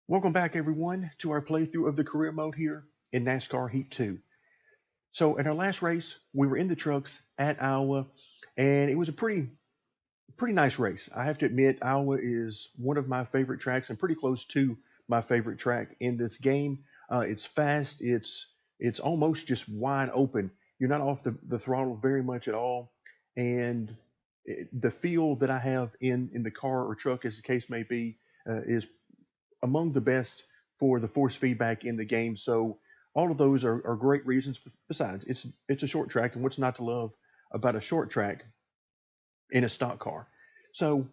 Welcome back, everyone, to our playthrough of the career mode here in NASCAR Heat 2. So, in our last race, we were in the trucks at Iowa, and it was a pretty nice race. I have to admit, Iowa is one of my favorite tracks and pretty close to my favorite track in this game. It's fast. It's almost just wide open. You're not off the throttle very much at all, and the feel that I have in the car or truck, as the case may be, is among the best for the force feedback in the game. So all of those are great reasons. Besides, it's a short track, and what's not to love about a short track in a stock car? So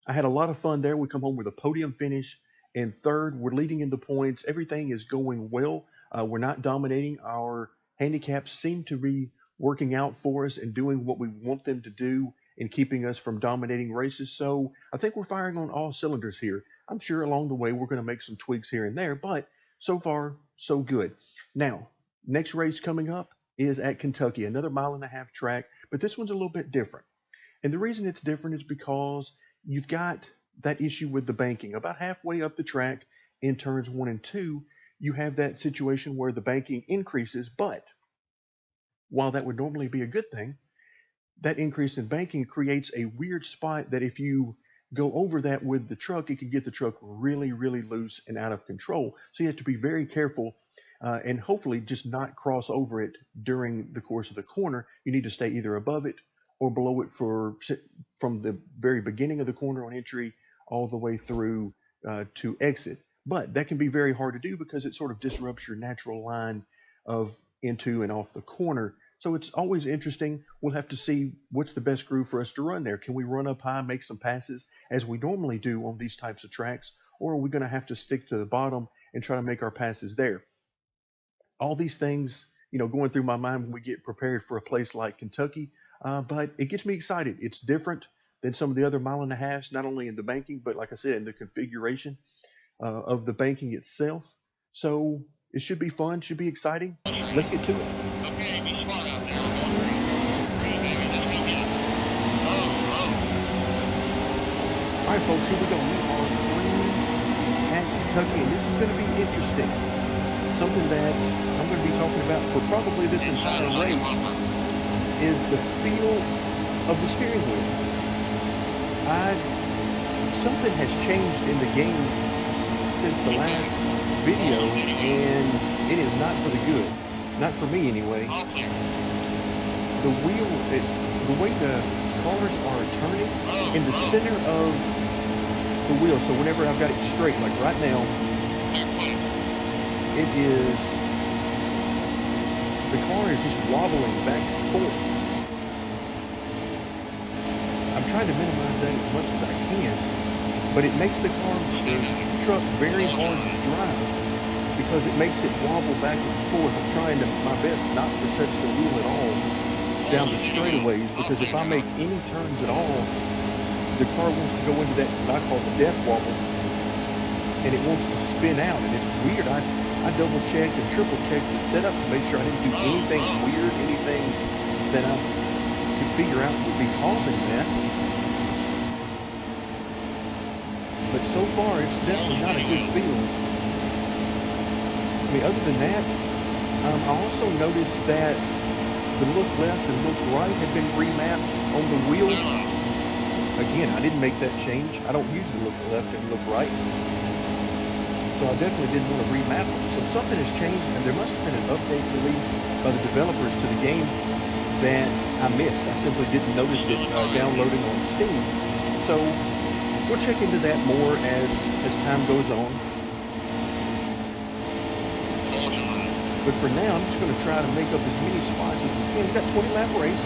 I had a lot of fun there. We come home with a podium finish and third. We're leading in the points. Everything is going well. We're not dominating. Our handicaps seem to be working out for us and doing what we want them to do and keeping us from dominating races. So I think we're firing on all cylinders here. I'm sure along the way we're going to make some tweaks here and there, but so far, so good. Now, next race coming up is at Kentucky, another mile-and-a-half track, but this one's a little bit different. And the reason it's different is because you've got that issue with the banking. About halfway up the track in turns 1 and 2, you have that situation where the banking increases, but while that would normally be a good thing, that increase in banking creates a weird spot that if you go over that with the truck, it can get the truck really, really loose and out of control. So you have to be very careful and hopefully just not cross over it during the course of the corner. You need to stay either above it or below it from the very beginning of the corner on entry all the way through to exit. But that can be very hard to do because it sort of disrupts your natural line of into and off the corner. So it's always interesting. We'll have to see what's the best groove for us to run there. Can we run up high, make some passes as we normally do on these types of tracks, or are we going to have to stick to the bottom and try to make our passes there? All these things, going through my mind when we get prepared for a place like Kentucky, but it gets me excited. It's different than some of the other mile-and-a-halves, not only in the banking, but like I said, in the configuration of the banking itself. So it should be fun, should be exciting. Let's get to it. Okay, be smart out there. We're going green, baby. Let's go get it. All right, folks, here we go. We are green at Kentucky, and this is going to be interesting. Something that I'm going to be talking about for probably this entire race is the feel of the steering wheel. Something has changed in the game since the last video, and it is not for the good. Not for me, anyway. The wheel, the way the cars are turning in the center of the wheel. So whenever I've got it straight, like right now, the car is just wobbling back and forth. I'm trying to minimize that as much as I can, but it makes the truck very hard to drive because it makes it wobble back and forth. I'm trying my best not to touch the wheel at all down the straightaways, because if I make any turns at all, the car wants to go into that what I call the death wobble, and it wants to spin out, and it's weird. I double checked and triple checked the setup to make sure I didn't do anything weird, anything that I could figure out would be causing that. But so far, it's definitely not a good feeling. I mean, other than that, I also noticed that the look left and look right had been remapped on the wheel. Again, I didn't make that change. I don't usually look left and look right. So I definitely didn't want to remap them. So something has changed, and there must have been an update released by the developers to the game that I missed. I simply didn't notice it downloading on Steam. So we'll check into that more as time goes on. But for now, I'm just going to try to make up as many spots as we can. We've got 20-lap race,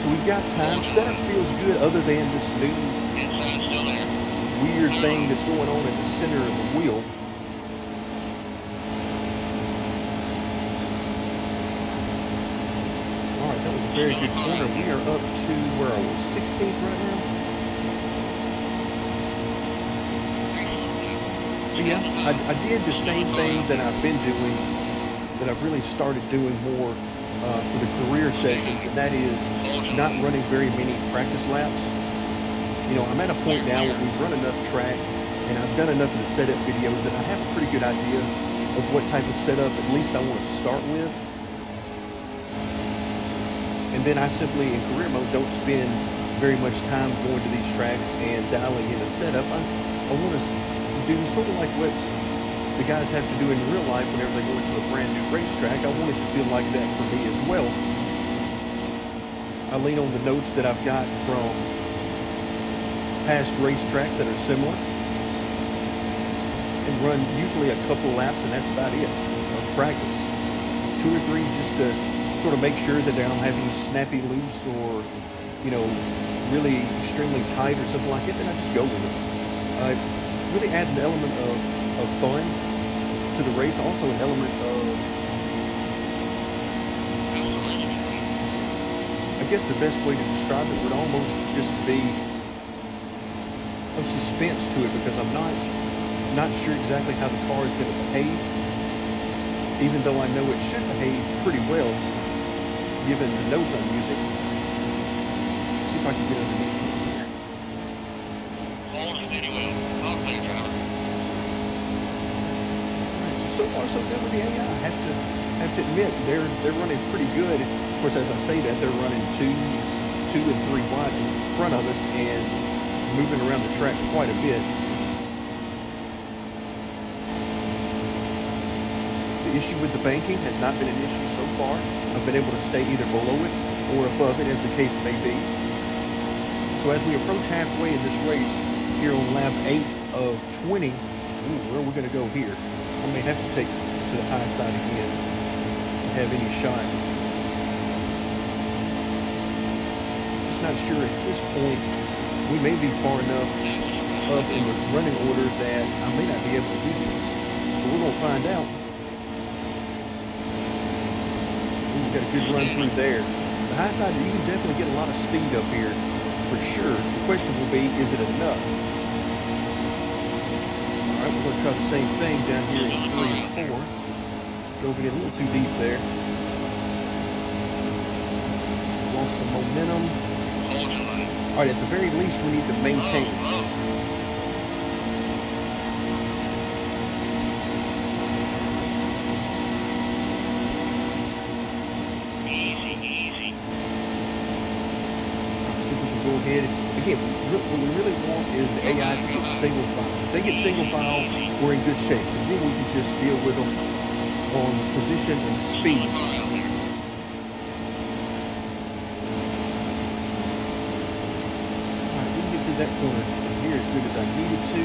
so we've got time. Setup feels good other than this new weird thing that's going on in the center of the wheel. All right, that was a very good corner. We are up to, where are we, 16th right now? But yeah, I did the same thing that I've been doing, that I've really started doing more for the career sessions, and that is not running very many practice laps. I'm at a point now where we've run enough tracks and I've done enough of the setup videos that I have a pretty good idea of what type of setup at least I want to start with. And then I simply, in career mode, don't spend very much time going to these tracks and dialing in a setup. I want to do sort of like what the guys have to do in real life whenever they go into a brand new racetrack. I want it to feel like that for me as well. I lean on the notes that I've got from past racetracks that are similar and run usually a couple laps, and that's about it of practice. 2 or 3 just to sort of make sure that I don't have any snappy loose or really extremely tight or something like it. Then I just go with it. It really adds an element of fun to the race, also an element of, I guess the best way to describe it would almost just be a suspense to it, because I'm not sure exactly how the car is going to behave, even though I know it should behave pretty well given the notes I'm using. Let's see if I can get underneath here. Hold steady wheel. I'll clear, driver. So far so good with the AI. I have to admit they're running pretty good. Of course, as I say that, they're running two and 3 wide in front of us and moving around the track quite a bit. The issue with the banking has not been an issue so far. I've been able to stay either below it or above it, as the case may be. So as we approach halfway in this race here on lap 8 of 20, where are we going to go here? I may have to take it to the high side again to have any shot. Just not sure at this point. We may be far enough up in the running order that I may not be able to do this. But we're going to find out. We've got a good run through there. The high side, you can definitely get a lot of speed up here, for sure. The question will be, is it enough? All right, we're going to try the same thing down here in 3 and 4. Drove it a little too deep there. Lost some momentum. All right, at the very least, we need to maintain. Easy. Let's see if we can go ahead. Again, what we really want is the AI to get single file. If they get single file, we're in good shape, because then we can just deal with them on position and speed. That corner here as good as I needed to,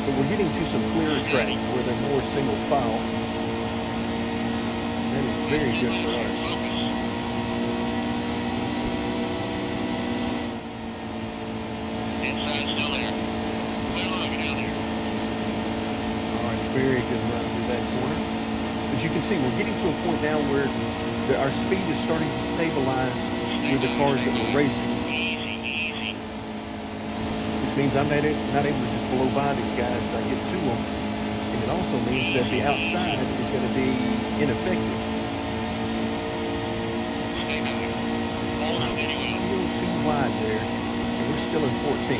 but we're getting to some clearer track where they're more single file. That is very good for us. Inside still there. Clear line, get out there. Alright, very good run through that corner. But you can see we're getting to a point now where our speed is starting to stabilize with the cars that we're racing. Means I'm not able to just blow by these guys as I get to them, and it also means that the outside is going to be ineffective. Still too wide there, and we're still in 14th.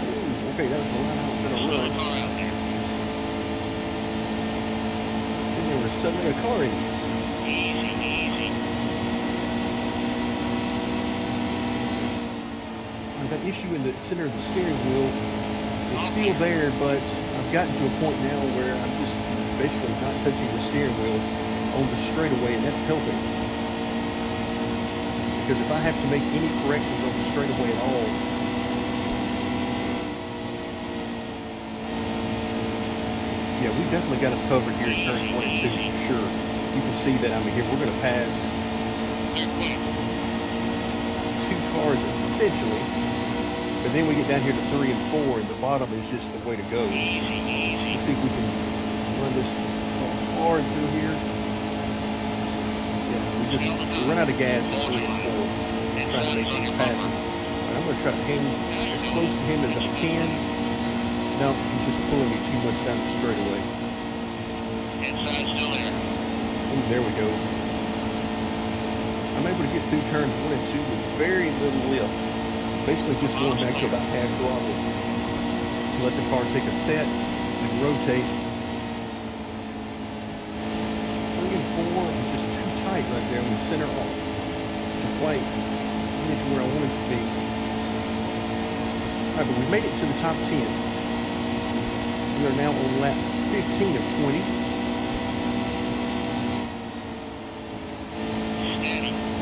Ooh, okay, that was the line I was going to run. Then there was suddenly a car in it. That issue in the center of the steering wheel is still there, but I've gotten to a point now where I'm just basically not touching the steering wheel on the straightaway, and that's helping. Because if I have to make any corrections on the straightaway at all, yeah, we definitely got it covered here in turns 1 and 2 for sure. You can see that here we're going to pass 2 cars essentially. But then we get down here to 3 and 4, and the bottom is just the way to go. Let's see if we can run this hard through here. Yeah, we run out of gas at 3 and 4, trying to make these passes. Right, I'm going to try to hang as close to him as I can. No, he's just pulling me too much down the straightaway. Inside still there. Ooh, there we go. I'm able to get through turns 1 and 2 with very little lift. Basically just going back to about half throttle to let the car take a set and rotate. 3 and 4 are just too tight right there on the center off to quite get it to where I want it to be. All right, but we've made it to the top 10. We are now on lap 15 of 20.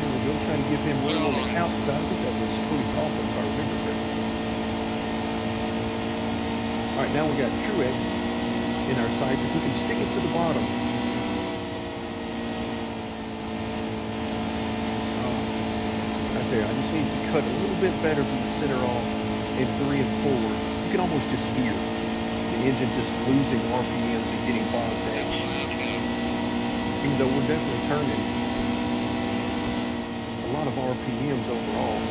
There we go, trying to give him room on the outside. I think that was pretty awful if I remember correctly. All right, now we got Truex in our sights. If we can stick it to the bottom. Right there, I just need to cut a little bit better from the center off in 3 and 4. You can almost just hear the engine just losing RPMs and getting bogged down. Even though we're definitely turning a lot of RPMs overall.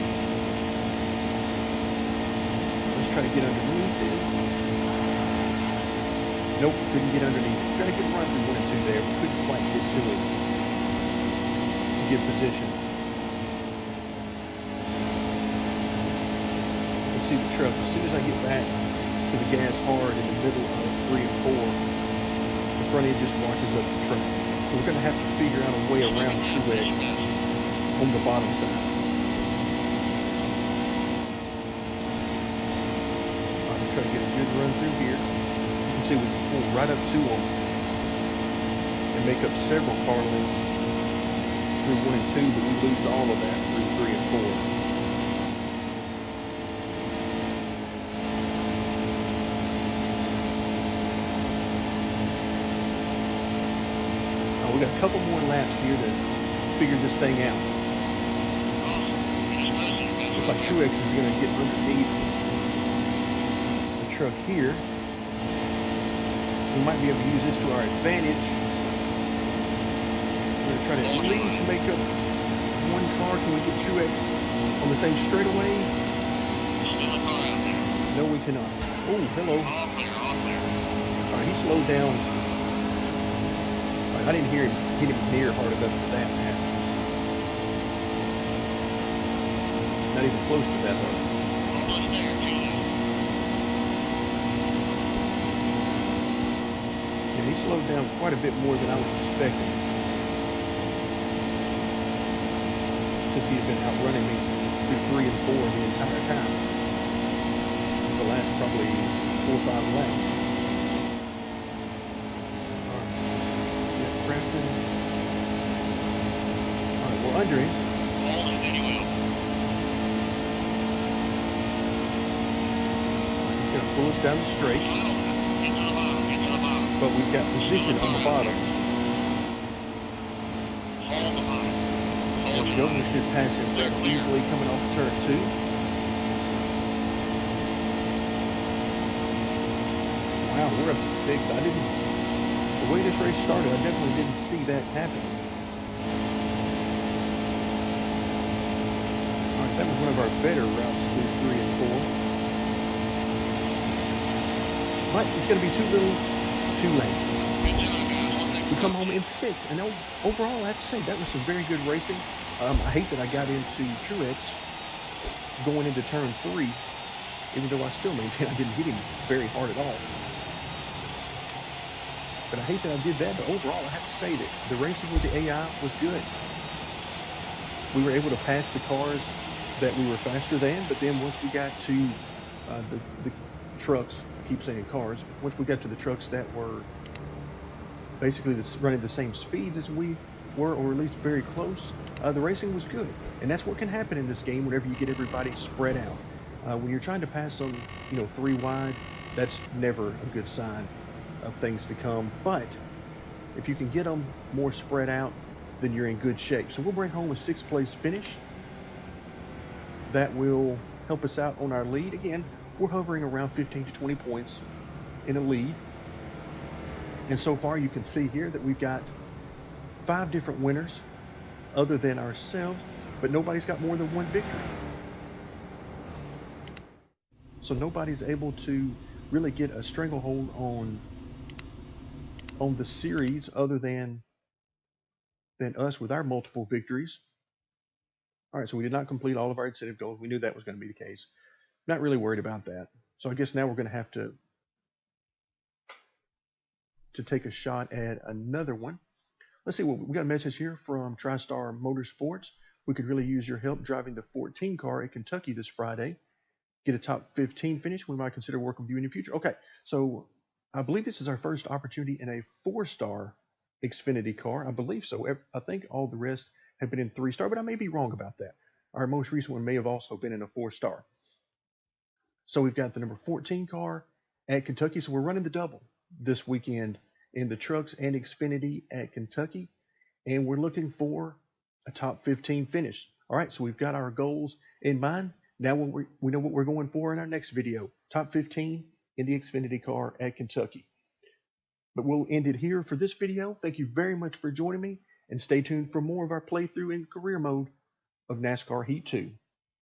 Let's try to get underneath it. Nope, couldn't get underneath it. Got a good run through 1 and 2 there, but couldn't quite get to it to get position. See the truck. As soon as I get back to the gas hard in the middle of 3 and 4, the front end just washes up the truck. So we're going to have to figure out a way around Truex on the bottom side. All right, let's try to get a good run through here. You can see we can pull right up to them and make up several car lengths through 1 and 2, but we lose all of that through 3 and 4. We got a couple more laps here to figure this thing out. Looks like Truex is going to get underneath the truck here. We might be able to use this to our advantage. We're going to try to at least make up one car. Can we get Truex on the same straightaway? No, we cannot. Oh, hello. All right, he slowed down. I didn't hear him hit him near hard enough for that to happen. Not even close to that hard. Yeah, he slowed down quite a bit more than I was expecting. Since he had been outrunning me through 3 and 4 the entire time. For the last probably 4 or 5 laps. Under him. He's going to pull us down the straight. But we've got position on the bottom. There we go. We should pass him very easily coming off turn 2. Wow, we're up to 6. The way this race started, I definitely didn't see that happen. That was one of our better routes through 3 and 4. But it's going to be too little, too late. We come home in 6th. And overall, I have to say, that was some very good racing. I hate that I got into Truex going into turn 3, even though I still maintain I didn't hit him very hard at all. But I hate that I did that. But overall, I have to say that the racing with the AI was good. We were able to pass the cars that we were faster than, but then once we got to the trucks, I keep saying cars, once we got to the trucks that were basically running the same speeds as we were, or at least very close, the racing was good. And that's what can happen in this game whenever you get everybody spread out. When you're trying to pass them, 3 wide, that's never a good sign of things to come. But if you can get them more spread out, then you're in good shape. So we'll bring home a 6th place finish. That will help us out on our lead. Again, we're hovering around 15 to 20 points in a lead. And so far you can see here that we've got 5 different winners other than ourselves, but nobody's got more than 1 victory. So nobody's able to really get a stranglehold on the series other than us with our multiple victories. All right, so we did not complete all of our incentive goals. We knew that was going to be the case. Not really worried about that. So I guess now we're going to have to take a shot at another one. Let's see, we got a message here from TriStar Motorsports. We could really use your help driving the 14 car at Kentucky this Friday. Get a top 15 finish. We might consider working with you in the future. Okay, so I believe this is our first opportunity in a 4-star Xfinity car. I believe so. I think all the rest have been in 3-star, but I may be wrong about that. Our most recent one may have also been in a 4-star. So we've got the number 14 car at Kentucky. So we're running the double this weekend in the trucks and Xfinity at Kentucky. And we're looking for a top 15 finish. All right, so we've got our goals in mind. Now we know what we're going for in our next video. Top 15 in the Xfinity car at Kentucky. But we'll end it here for this video. Thank you very much for joining me. And stay tuned for more of our playthrough in career mode of NASCAR Heat 2.